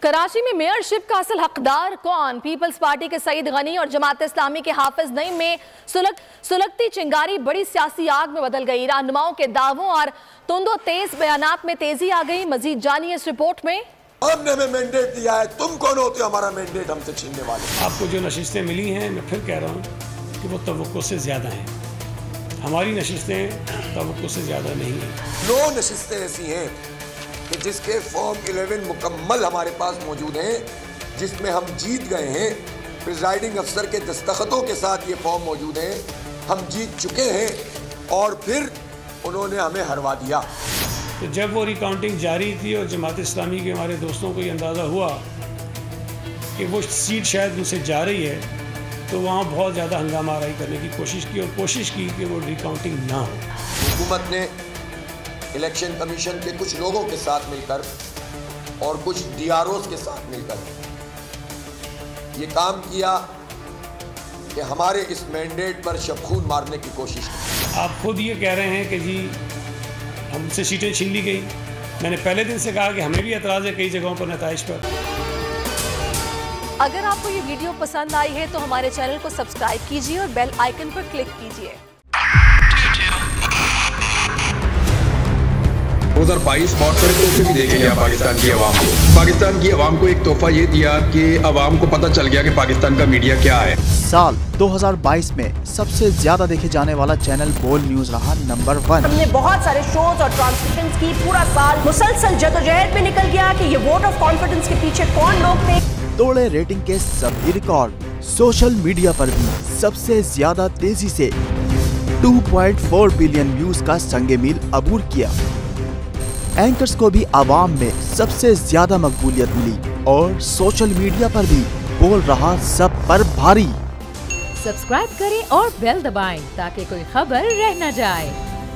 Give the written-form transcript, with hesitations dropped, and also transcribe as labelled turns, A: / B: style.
A: कराची में मेयरशिप का असल हकदार कौन? पीपल्स पार्टी के सईद गनी और जमात इस्लामी के हाफिज नईम में सुलगती चिंगारी बड़ी सियासी आग में बदल गई। रहनुमाओं के दावों और तुंदो तेज बयानात में तेजी आ गई। मजीद जानिए इस रिपोर्ट में।
B: हमने हमें मैंडेट दिया है, तुम कौन होते हो हमारा मैंडेट हमसे छीनने वाले?
C: आपको जो नशिस्तें मिली हैं, मैं फिर कह रहा हूँ कि वो तवक्को से ज़्यादा हैं। हमारी नशिस्तें तवक्को से ज़्यादा नहीं हैं।
B: 9 नशिस्तें ऐसी हैं कि जिसके फॉर्म 11 मुकम्मल हमारे पास मौजूद हैं, जिसमें हम जीत गए हैं। प्रिजाइडिंग अफसर के दस्तखतों के साथ ये फॉर्म मौजूद हैं। हम जीत चुके हैं और फिर उन्होंने हमें हरवा दिया।
C: तो जब वो रिकाउंटिंग जारी थी और जमात इस्लामी के हमारे दोस्तों को ये अंदाज़ा हुआ कि वो सीट शायद उनसे जा रही है, तो वहाँ बहुत ज़्यादा हंगामा आराई करने की कोशिश की और कोशिश की कि वो रिकाउंटिंग ना हो।
B: हुकूमत ने इलेक्शन कमीशन के कुछ लोगों के साथ मिलकर और कुछ DROs के साथ मिलकर ये काम किया कि हमारे इस मैंडेट पर शबखून मारने की कोशिश की।
C: आप खुद ये कह रहे हैं कि जी हमसे सीटें छीन ली गई। मैंने पहले दिन से कहा कि हमें भी एतराज़ है कई जगहों पर नताइज पर।
A: अगर आपको ये वीडियो पसंद आई है तो हमारे चैनल को सब्सक्राइब कीजिए और बेल आइकन पर क्लिक कीजिए।
D: 2022 बहुत सारे तोहफे भी देखे गया पाकिस्तान की आवाम को। पाकिस्तान की आवाम को एक तोहफा ये दिया कि आवाम को पता चल गया कि पाकिस्तान का मीडिया क्या है।
E: साल 2022 में सबसे ज्यादा देखे जाने वाला चैनल बोल न्यूज रहा नंबर 1।
F: हमने बहुत सारे शोज और ट्रांसमिशंस की। पूरा साल मुसलसल जदोजहद में निकल गया कि ये वोट ऑफ कॉन्फिडेंस के पीछे कौन लोग थे।
E: तोड़े रेटिंग के सभी रिकॉर्ड। सोशल मीडिया पर भी सबसे ज्यादा तेजी से 2.4 बिलियन व्यूज का संगे मील अबूर किया। एंकर्स को भी आवाम में सबसे ज्यादा मकबूलियत मिली और सोशल मीडिया पर भी बोल रहा सब पर भारी।
G: सब्सक्राइब करें और बेल दबाएं ताकि कोई खबर रह न जाए।